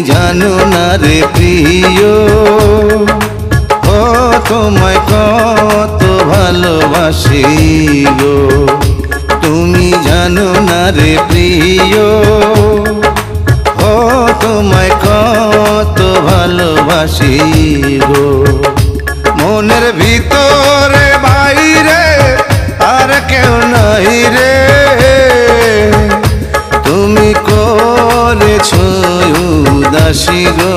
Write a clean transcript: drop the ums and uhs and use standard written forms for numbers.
জানো না রে প্রিয়, ও তোমায় কত ভালোবাসি গো। তুমি জানো না রে প্রিয়, ও তোমায় কত ভালোবাসি গো। মনের ভিতরে বাইরে আর কেউ নাই রে, তুমি করেছো উদাসী গো।